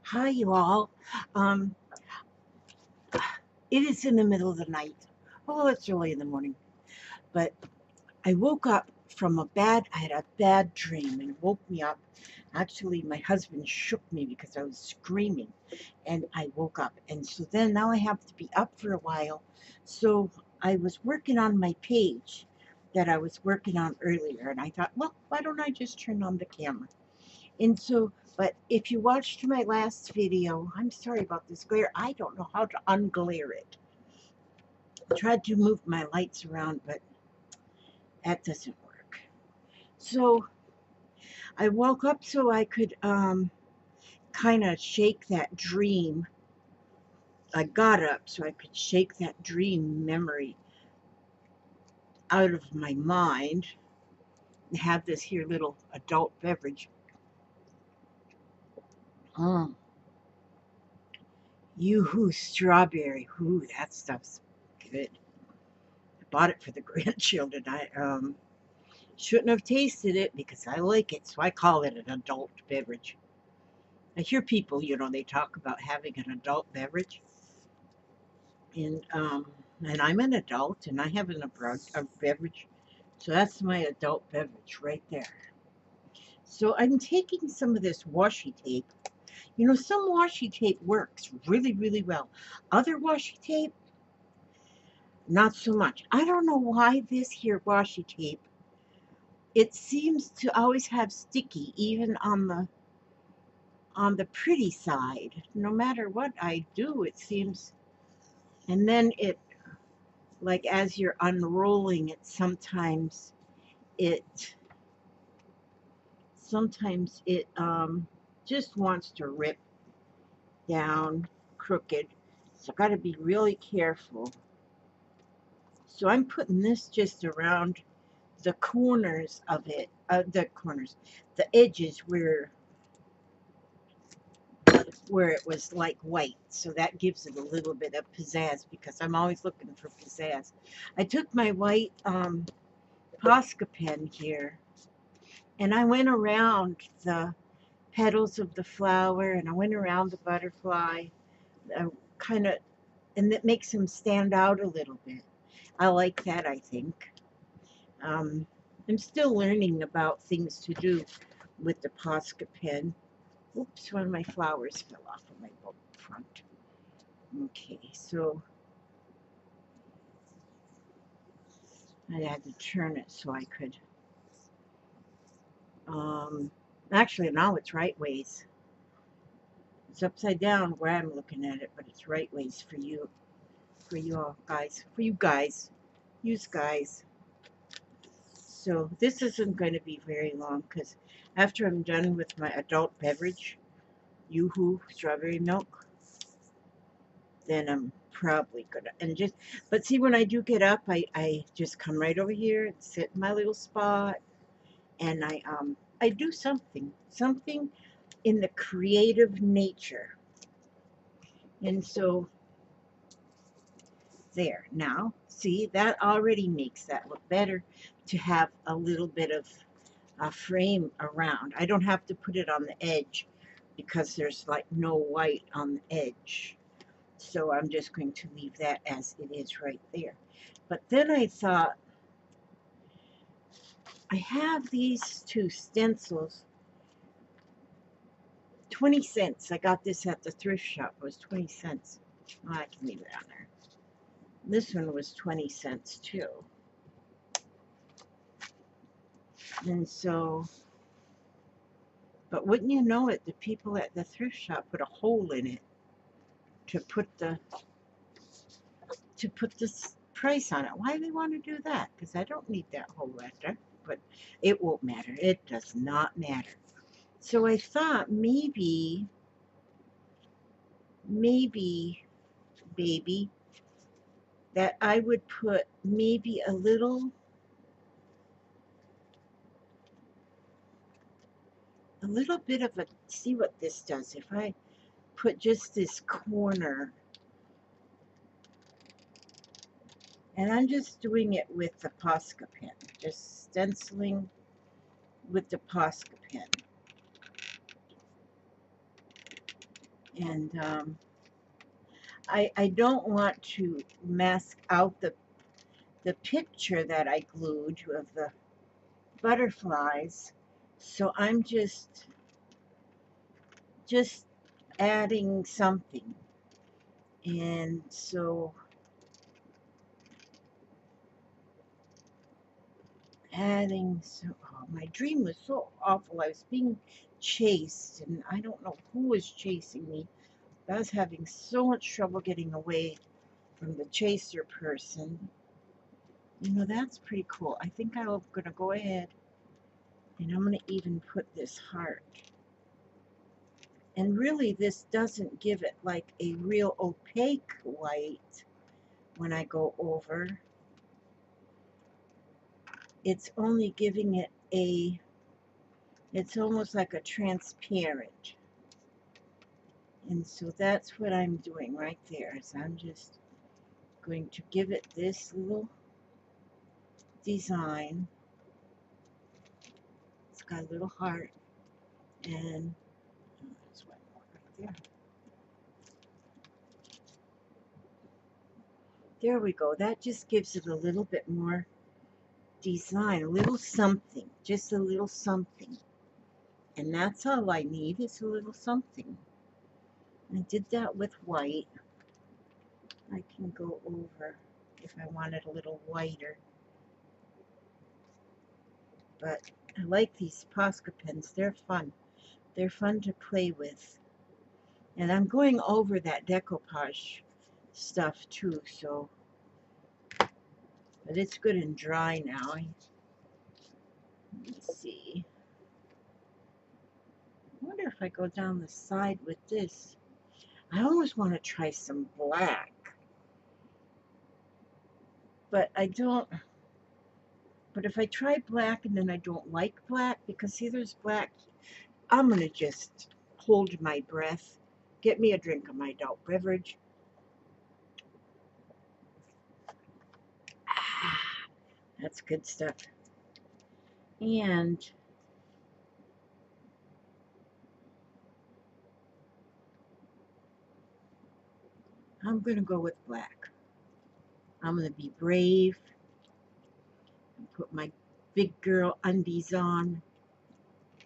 Hi, you all. Um, it is in the middle of the night. Oh, it's early in the morning. But I woke up from I had a bad dream and it woke me up. Actually, my husband shook me because I was screaming and I woke up. And so then now I have to be up for a while. So I was working on my page that I was working on earlier. And I thought, well, why don't I just turn on the camera? And so, but if you watched my last video, I'm sorry about this glare. I don't know how to unglare it. I tried to move my lights around, but that doesn't work. So I woke up so I could kind of shake that dream. I got up so I could shake that dream memory out of my mind and have this here little adult beverage. Mm. Yoo-hoo strawberry. Ooh, that stuff's good. I bought it for the grandchildren. I shouldn't have tasted it because I like it, so I call it an adult beverage. I hear people, they talk about having an adult beverage, and I'm an adult, and I have a beverage, so that's my adult beverage right there. So I'm taking some of this washi tape. Some washi tape works really, really well. Other washi tape, not so much. I don't know why this here washi tape. It seems to always have sticky, even on the pretty side. No matter what I do, it seems, and then it, like as you're unrolling it, it sometimes it just wants to rip down crooked. So I got to be really careful. So I'm putting this just around the corners of it, the edges where it was like white. So that gives it a little bit of pizzazz because I'm always looking for pizzazz. I took my white Posca pen here and I went around the petals of the flower and I went around the butterfly, kind of, and that makes them stand out a little bit. I like that, I think. Um, I'm still learning about things to do with the Posca pen. Oops, one of my flowers fell off of my book front. Okay, so I had to turn it so I could. Um, Actually, now it's right ways. It's upside down where I'm looking at it, but it's right ways for you all guys, for you guys, use guys. So this isn't going to be very long because after I'm done with my adult beverage, Yoo-hoo strawberry milk, then I'm probably gonna but see, when I do get up, I just come right over here and sit in my little spot and I do something in the creative nature. And so there. Now, see, that already makes that look better to have a little bit of a frame around. I don't have to put it on the edge because there's like no white on the edge. So I'm just going to leave that as it is right there. But then I thought, I have these two stencils, 20 cents. I got this at the thrift shop. It was 20 cents. Oh, I can leave it on there. This one was 20 cents too. And so, but wouldn't you know it, the people at the thrift shop put a hole in it to put the price on it. Why do they want to do that? Because I don't need that hole right there. But it won't matter. It does not matter. So I thought maybe, baby, that I would put maybe a little bit of a, see what this does. If I put just this corner, and I'm just doing it with the Posca pen, just stenciling with the Posca pen. And I don't want to mask out the picture that I glued of the butterflies. So I'm just adding something. And so oh, my dream was so awful. I was being chased, and I don't know who was chasing me. I was having so much trouble getting away from the chaser person. You know, that's pretty cool. I think I'm going to go ahead and I'm going to even put this heart. And really, this doesn't give it like a real opaque white when I go over. It's only giving it it's almost like a transparent. And so that's what I'm doing right there. Is I'm just going to give it this little design. It's got a little heart, and there's one more right there. There we go. That just gives it a little bit more design, a little something, just a little something. And that's all I need is a little something. I did that with white. I can go over if I want it a little whiter. But I like these Posca pens. They're fun. They're fun to play with. And I'm going over that decoupage stuff too, so. But it's good and dry now. Let me see. I wonder if I go down the side with this. I always want to try some black. But I don't. But if I try black and then I don't like black, because see, there's black, I'm going to just hold my breath. Get me a drink of my adult beverage. Ah, that's good stuff. And I'm going to go with black. I'm going to be brave and put my big girl undies on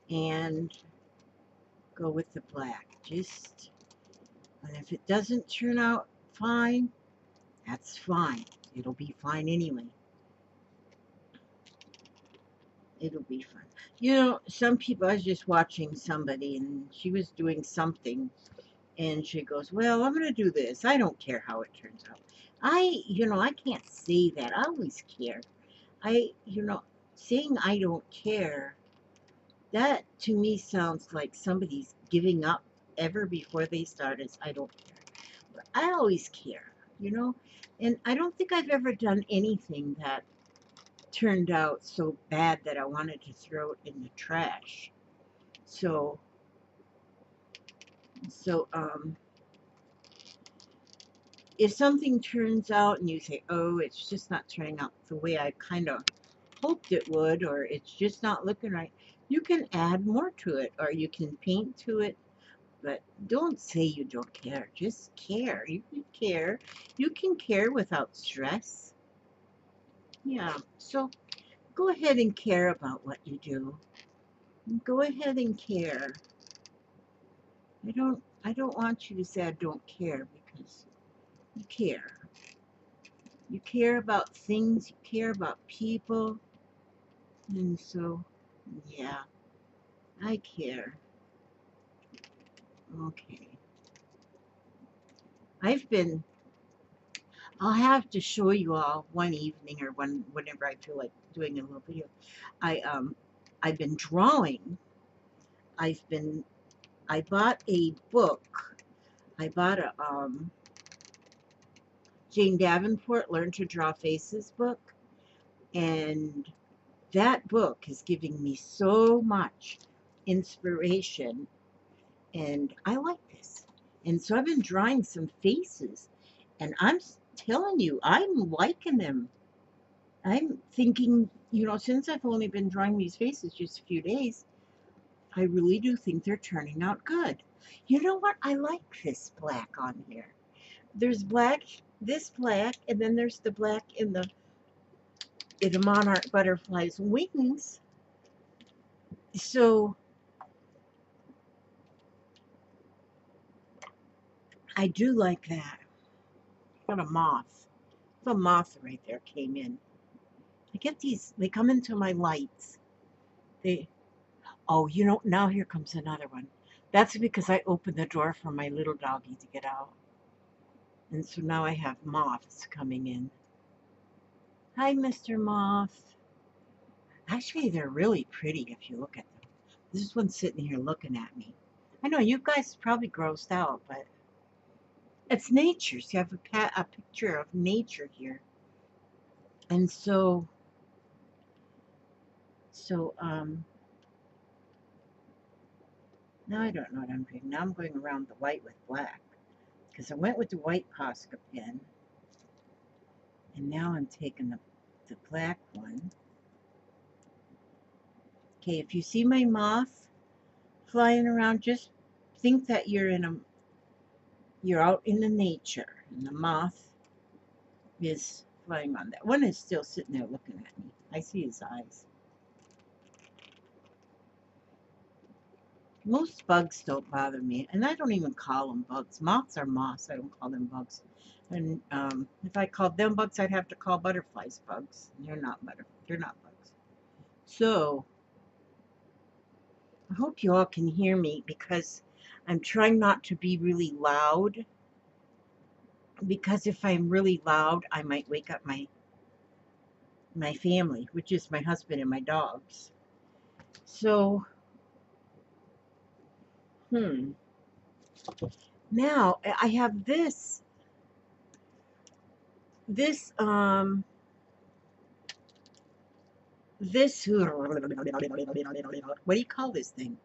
and go with the black. And if it doesn't turn out fine, that's fine. It'll be fine anyway. It'll be fun. You know, some people, I was just watching somebody and she was doing something and she goes, well, I'm going to do this. I don't care how it turns out. I can't say that. I always care. Saying I don't care, that to me sounds like somebody's giving up ever before they start as I don't care. But I always care. And I don't think I've ever done anything that turned out so bad that I wanted to throw it in the trash. So, so if something turns out and you say, oh, it's just not turning out the way I kind of hoped it would, or it's just not looking right, you can add more to it, or you can paint to it. But don't say you don't care. Just care. You can care. You can care without stress. Yeah. So go ahead and care about what you do. Go ahead and care. I don't want you to say I don't care, because you care. You care about things, you care about people. And so, yeah, I care. Okay. I'll have to show you all one evening or whenever I feel like doing a little video. I've been drawing. I've been I bought a book. I bought a Jane Davenport Learn to Draw Faces book, and that book is giving me so much inspiration, and I like this. And so I've been drawing some faces, and I'm telling you, I'm liking them. I'm thinking, since I've only been drawing these faces just a few days, I really do think they're turning out good. You know what? I like this black on here. There's black, this black, and then there's the black in the monarch butterfly's wings. So I do like that. Got a moth. The moth right there came in. I get these, they come into my lights. They, oh, you know, now here comes another one. That's because I opened the door for my little doggy to get out. And so now I have moths coming in. Hi, Mr. Moth. Actually, they're really pretty if you look at them. This one's sitting here looking at me. I know you guys probably grossed out, but it's nature. So you have a picture of nature here. And so, now I don't know what I'm doing. Now I'm going around the white with black because I went with the white Posca pen, and now I'm taking the black one. Okay, if you see my moth flying around, just think that you're out in the nature, and the moth is flying on. That one is still sitting there looking at me. I see his eyes. Most bugs don't bother me, and I don't even call them bugs. Moths are moths. I don't call them bugs. And if I called them bugs, I'd have to call butterflies bugs. They're not They're not bugs. So I hope you all can hear me because I'm trying not to be really loud. Because if I'm really loud, I might wake up my family, which is my husband and my dogs. So, now I have this this what do you call this thing?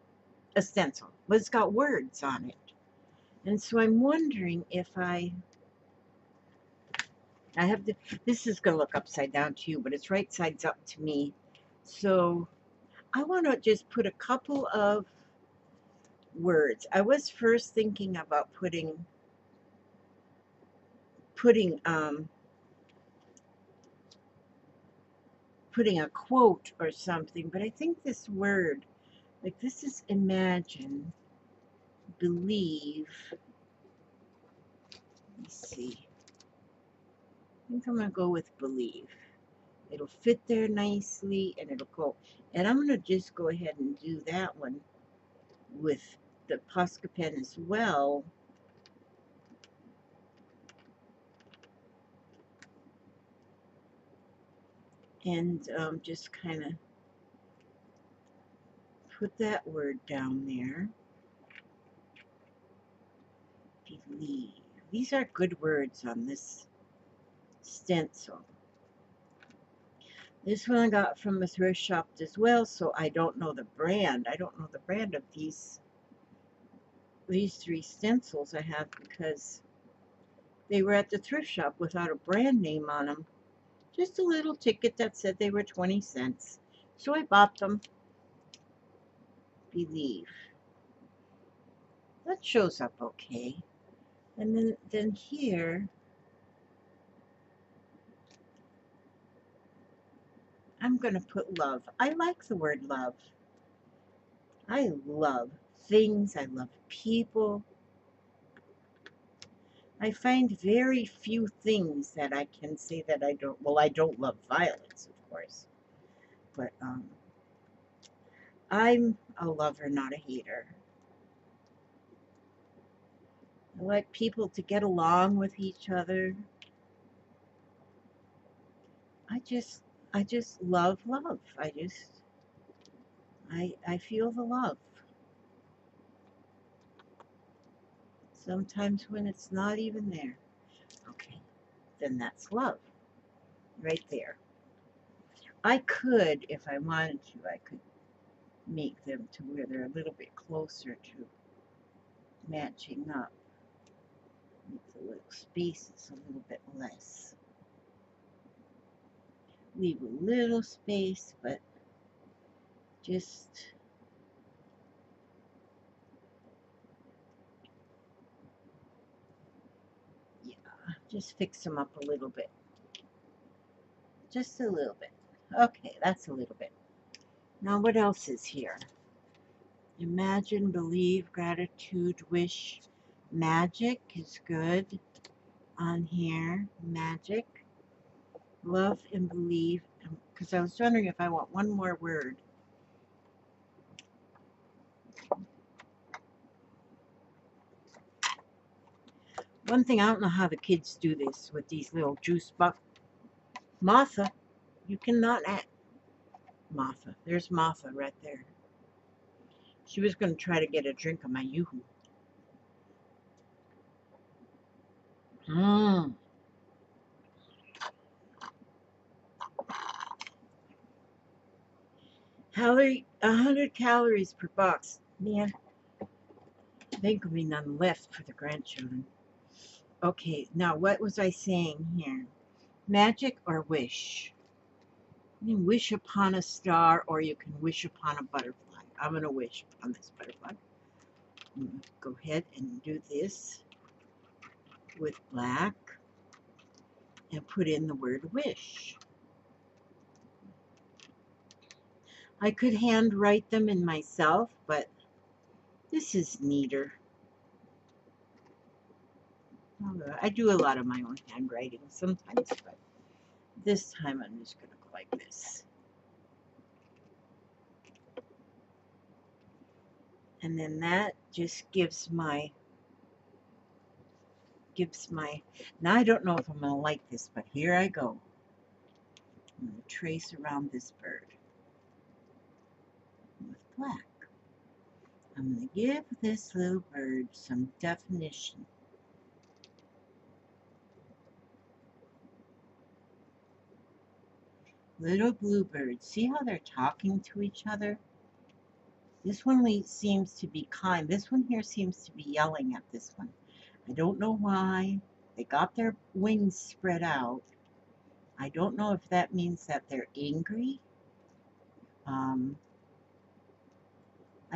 A stencil, but it's got words on it. And so I'm wondering if I have to, this is going to look upside down to you, but it's right sides up to me. So I want to just put a couple of words. I was first thinking about putting putting a quote or something, but I think this word, like this is imagine, believe. Let's see. I think I'm going to go with believe. It'll fit there nicely and it'll go. And I'm going to just go ahead and do that one with the Posca pen as well. And just kind of put that word down there. Believe. These are good words on this stencil. This one I got from a thrift shop as well, so I don't know the brand. I don't know the brand of these three stencils I have because they were at the thrift shop without a brand name on them. Just a little ticket that said they were 20 cents. So I bought them. Believe. That shows up okay. And then here, I'm going to put love. I like the word love. I love things. I love people. I find very few things that I can say that I don't. Well, I don't love violets, of course. But I'm a lover, not a hater. I like people to get along with each other. I just love love. I feel the love. Sometimes when it's not even there. Okay, then that's love. Right there. I could, if I wanted to, I could make them to where they're a little bit closer to matching up. Make the little spaces a little bit less. Leave a little space, but just Just fix them up a little bit. Just a little bit. Okay, that's a little bit. Now what else is here? Imagine, believe, gratitude, wish. Magic is good on here. Magic. Love and believe. Because I was wondering if I want one more word. One thing, I don't know how the kids do this with these little juice box. Martha, you cannot act. Martha. There's Martha right there. She was going to try to get a drink of my yoo-hoo. Mmm. 100 calories per box. Man, I think there'll be none left for the grandchildren. Okay, now what was I saying here? Magic or wish? You can wish upon a star or you can wish upon a butterfly. I'm going to wish upon this butterfly. I'm going to go ahead and do this with black and put in the word wish. I could handwrite them in myself, but this is neater. I do a lot of my own handwriting sometimes, but this time I'm just going to go like this. And then that just gives my, now I don't know if I'm going to like this, but here I go. I'm going to trace around this bird with black. I'm going to give this little bird some definition. Little bluebirds, see how they're talking to each other? This one seems to be kind. This one here seems to be yelling at this one. I don't know why. They got their wings spread out. I don't know if that means that they're angry. I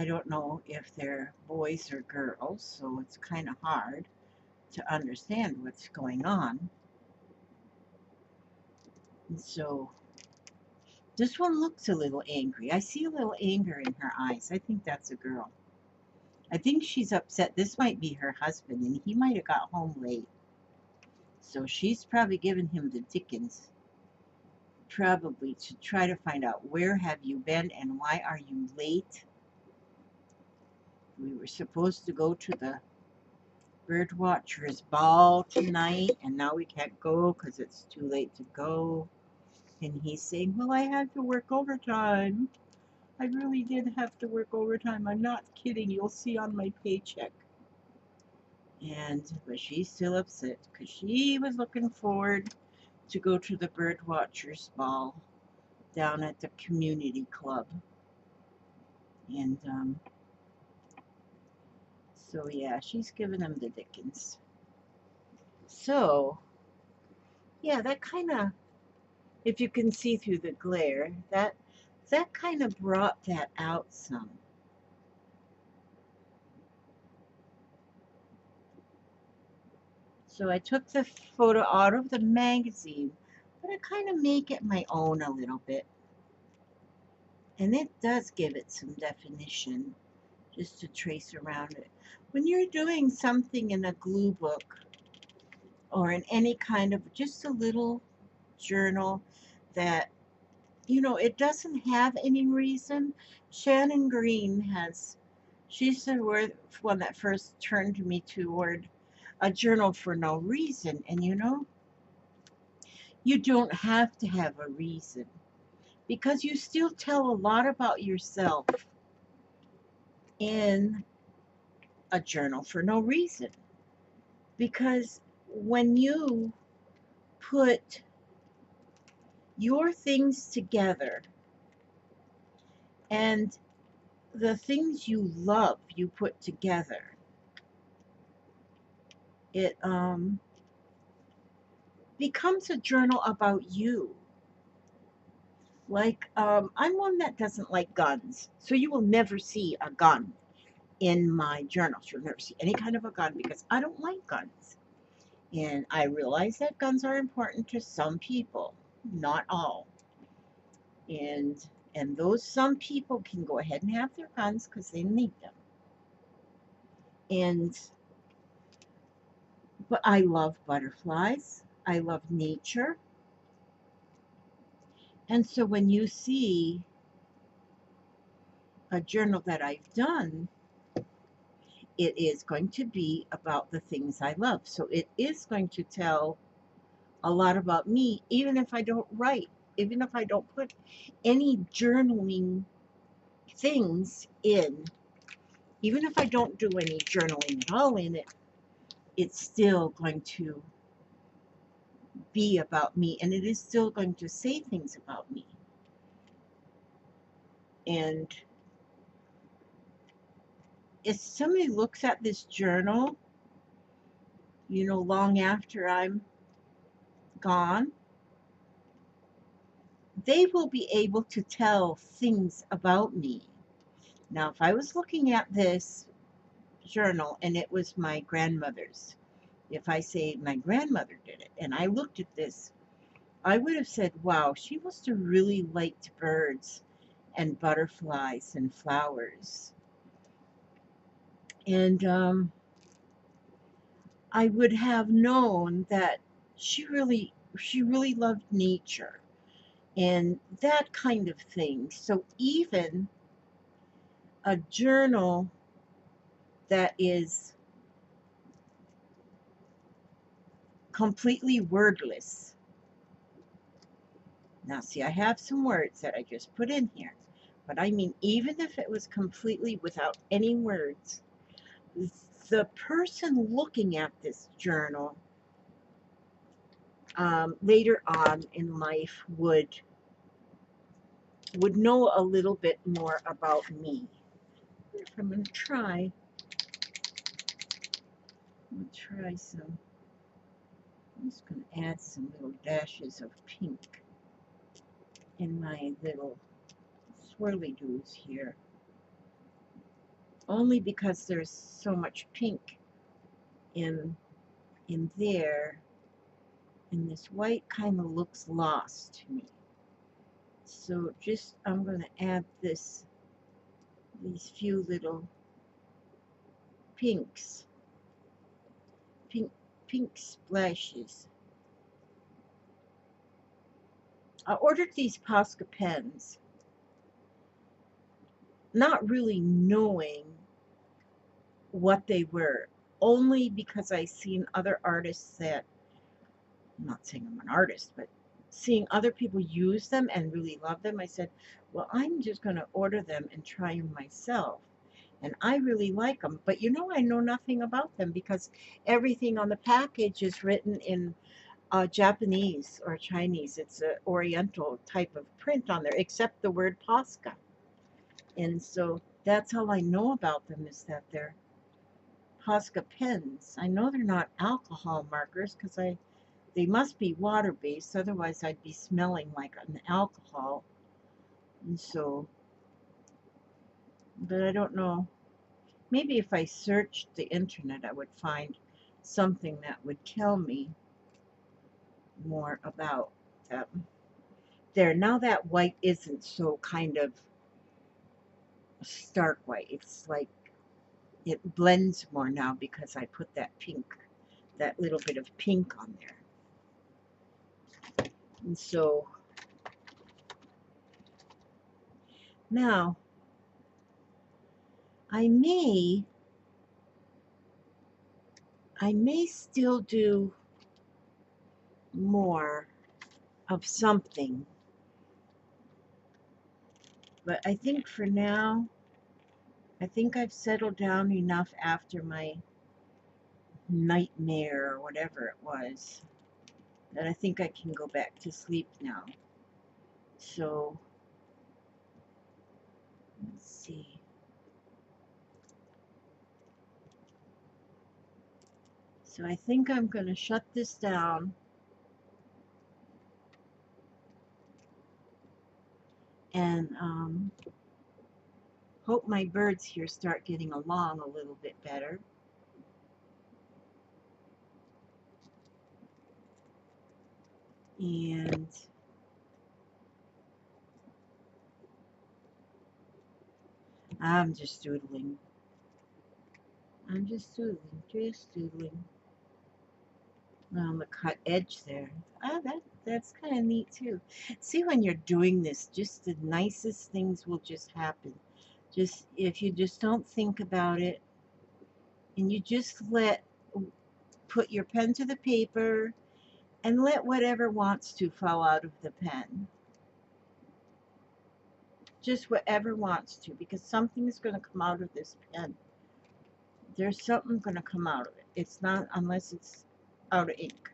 don't know if they're boys or girls, so it's kind of hard to understand what's going on. And so this one looks a little angry. I see a little anger in her eyes. I think that's a girl. I think she's upset. This might be her husband, and he might have got home late. So she's probably giving him the dickens. Probably to try to find out where have you been and why are you late. We were supposed to go to the birdwatcher's ball tonight, and now we can't go because it's too late to go. And he's saying, well, I had to work overtime. I really did have to work overtime. I'm not kidding. You'll see on my paycheck. But she's still upset because she was looking forward to go to the birdwatcher's ball down at the community club. And so yeah, she's giving them the dickens. So yeah, that kind of, if you can see through the glare, that kind of brought that out some. So I took the photo out of the magazine, but I kind of make it my own a little bit. And it does give it some definition, just to trace around it. When you're doing something in a glue book or in any kind of just a little journal that, you know, it doesn't have any reason. Shannon Green she's the one that first turned me toward a journal for no reason. And you know, you don't have to have a reason because you still tell a lot about yourself in a journal for no reason. Because when you put your things together and the things you love you put together, it becomes a journal about you. Like, I'm one that doesn't like guns, so you will never see a gun in my journals. You'll never see any kind of a gun because I don't like guns. And I realize that guns are important to some people, not all. And those some people can go ahead and have their guns because they need them. And but I love butterflies. I love nature. And so when you see a journal that I've done, it is going to be about the things I love. So it is going to tell a lot about me, even if I don't write, even if I don't put any journaling things in, even if I don't do any journaling at all in it, it's still going to be about me, and it is still going to say things about me. And if somebody looks at this journal, long after I'm gone, they will be able to tell things about me. Now, if I was looking at this journal and it was my grandmother's, if I say my grandmother did it and I looked at this, I would have said, wow, she must have really liked birds and butterflies and flowers. And I would have known that she really loved nature and that kind of thing. So even a journal that is completely wordless. Now, see, I have some words that I just put in here, but I mean, even if it was completely without any words, the person looking at this journal later on in life would know a little bit more about me. If I'm going to try, I'm just going to add some little dashes of pink in my little swirly doos here. Only because there's so much pink in there, and this white kind of looks lost to me. So just I'm going to add these few little pinks, pink splashes. I ordered these Posca pens, not really knowing what they were, only because I seen other artists that, I'm not saying I'm an artist, but seeing other people use them and really love them, I said, well, I'm just going to order them and try them myself. And I really like them. But I know nothing about them because everything on the package is written in Japanese or Chinese. It's an Oriental type of print on there, except the word Posca. And so that's all I know about them, is that they're Posca pens. I know they're not alcohol markers because they must be water-based, otherwise I'd be smelling like an alcohol. And so, but I don't know. Maybe if I searched the internet, I would find something that would tell me more about them. There, now that white isn't so kind of stark white. It's like it blends more now because I put that pink, that little bit of pink on there. And so now I may still do more of something, but I think for now, I think I've settled down enough after my nightmare or whatever it was that I think I can go back to sleep now. So let's see. So I think I'm going to shut this down and hope my birds here start getting along a little bit better. And I'm just doodling. I'm just doodling, just doodling. On the cut edge there. Ah, that's kind of neat too. See, when you're doing this, just the nicest things will just happen. Just if you just don't think about it and you just put your pen to the paper and let whatever wants to fall out of the pen. Just whatever wants to, because something's going to come out of this pen. There's something going to come out of it. It's not unless it's out of ink.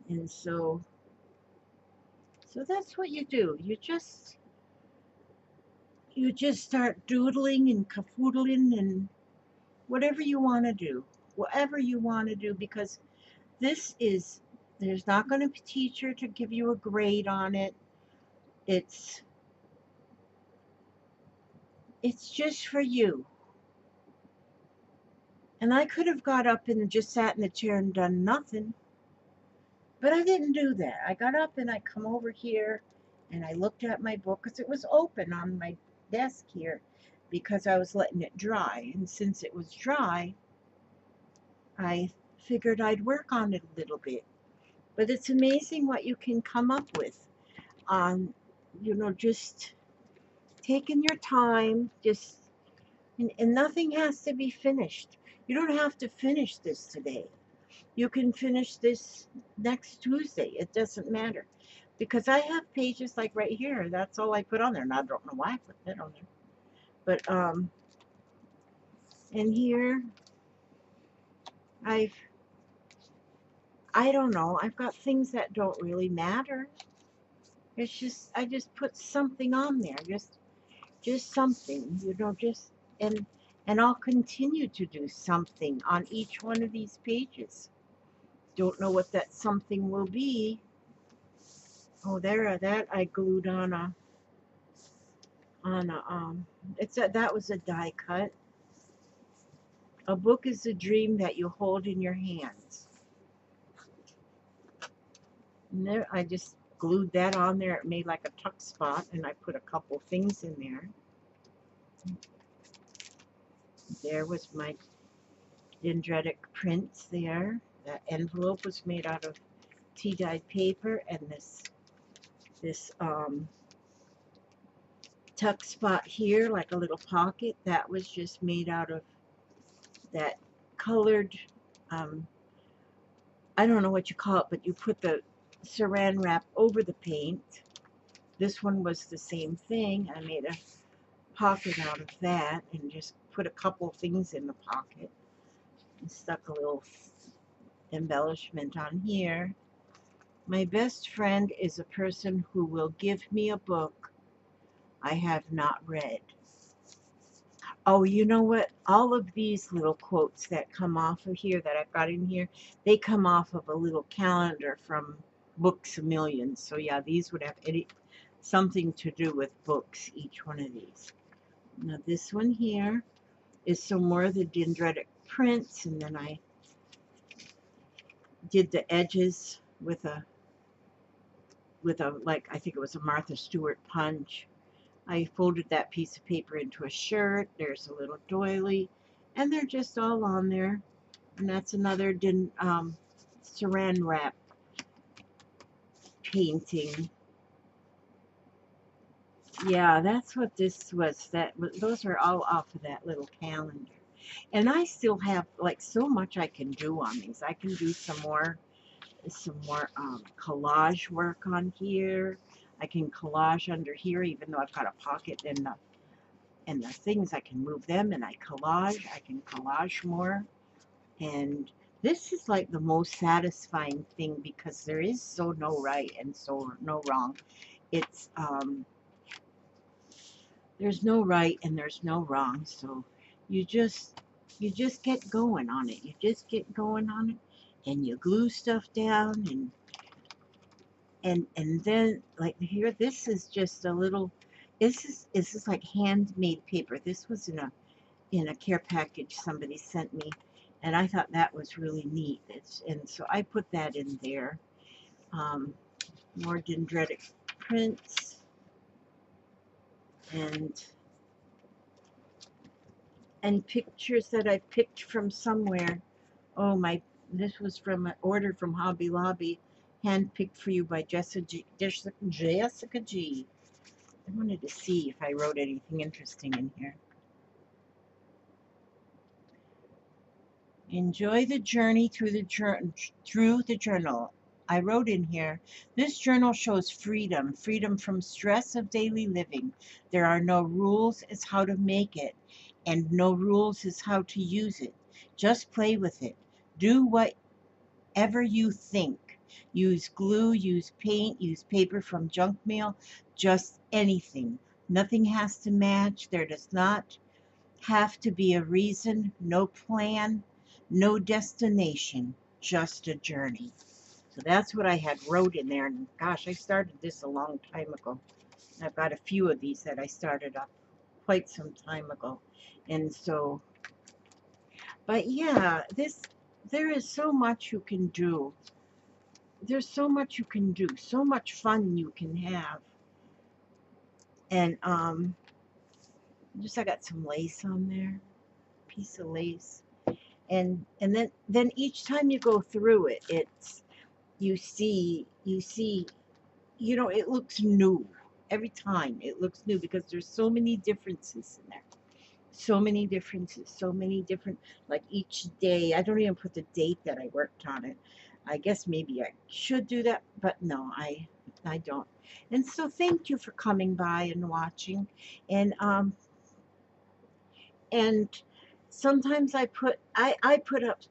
And so that's what you do. You just start doodling and cafoodling and whatever you want to do. Whatever you want to do, because this is, there's not going to be a teacher to give you a grade on it. It's it's just for you. And I could have got up and just sat in the chair and done nothing, but I didn't do that. I got up and I come over here and I looked at my book because it was open on my desk here because I was letting it dry. And since it was dry, I figured I'd work on it a little bit. But it's amazing what you can come up with on, just taking your time, and nothing has to be finished. You don't have to finish this today. You can finish this next Tuesday. It doesn't matter. Because I have pages like right here. That's all I put on there. And I don't know why I put that on there. But in here I've I don't know. I've got things that don't really matter. It's just I just put something on there. Just something, and and I'll continue to do something on each one of these pages. Don't know what that something will be. Oh, there, that I glued on a that was a die cut. A book is a dream that you hold in your hands. And there, I just glued that on there. It made like a tuck spot, and I put a couple things in there. There was my dendritic prints there. That envelope was made out of tea-dyed paper, and this tuck spot here, like a little pocket, that was just made out of that colored, um, I don't know what you call it, but you put the saran wrap over the paint. This one was the same thing. I made a pocket out of that and just put a couple things in the pocket and stuck a little embellishment on here. My best friend is a person who will give me a book I have not read. Oh, you know what? All of these little quotes that come off of here that I've got in here, they come off of a little calendar from Books A Million. So yeah, these would have something to do with books, each one of these. Now this one here is some more of the dendritic prints, and then I did the edges with a like I think it was a Martha Stewart punch. I folded that piece of paper into a shirt. There's a little doily, and they're just all on there. And that's another saran wrap painting. Yeah, that's what this was. Those are all off of that little calendar. And I still have like so much I can do on these. I can do some more collage work on here. I can collage under here, even though I've got a pocket and the things I can move them, and I can collage more. And this is like the most satisfying thing because there is so no right and so no wrong. It's there's no right and there's no wrong. So you just you just get going on it. You just get going on it, and you glue stuff down, and then like here, this is just a little. This is like handmade paper. This was in a care package somebody sent me, and I thought that was really neat. And so I put that in there. Um, more dendritic prints and pictures that I picked from somewhere. Oh my! This was from an order from Hobby Lobby, handpicked for you by Jessica G. I wanted to see if I wrote anything interesting in here. Enjoy the journey through the journal. I wrote in here, this journal shows freedom, freedom from stress of daily living. There are no rules as how to make it, and no rules as how to use it. Just play with it. Do whatever you think. Use glue, use paint, use paper from junk mail, just anything. Nothing has to match. There does not have to be a reason, no plan, no destination, just a journey. So that's what I had wrote in there. And gosh, I started this a long time ago. I've got a few of these that I started up quite some time ago. And so, but yeah, there is so much you can do. There's so much you can do, so much fun you can have. And just I got some lace on there, piece of lace. And then each time you go through it, it's you see it looks new every time. It looks new because there's so many differences in there, so many differences, so many different, like each day. I don't even put the date that I worked on it. I guess maybe I should do that, but no, I don't. And so thank you for coming by and watching. And um and sometimes I put up,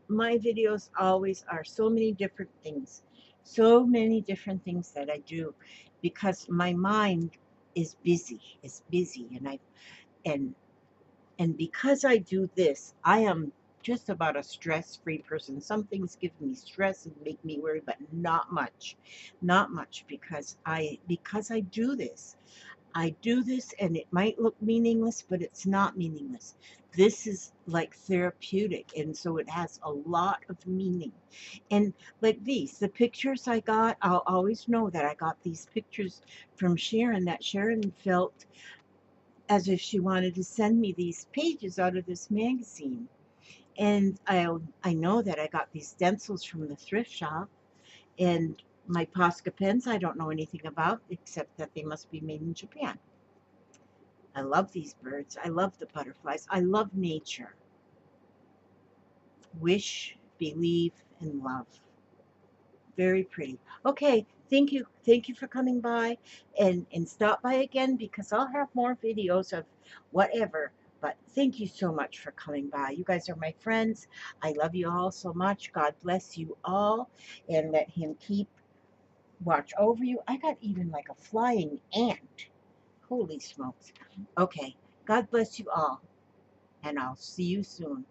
my videos always are so many different things, so many different things that I do, because my mind is busy, and and because I do this, I am just about a stress-free person. Some things give me stress and make me worry, but not much, not much, because I do this. I do this, and it might look meaningless, but it's not meaningless. This is like therapeutic, and so it has a lot of meaning. And like the pictures I got, I'll always know that I got these pictures from Sharon, that Sharon felt as if she wanted to send me these pages out of this magazine. And I know that I got these stencils from the thrift shop, and my Posca pens I don't know anything about, except that they must be made in Japan. I love these birds. I love the butterflies. I love nature. Wish, believe, and love. Very pretty. Okay, thank you. Thank you for coming by, and stop by again, because I'll have more videos of whatever. But thank you so much for coming by. You guys are my friends. I love you all so much. God bless you all, and let him keep watch over you. I got even like a flying ant. Holy smokes. Okay. God bless you all, and I'll see you soon.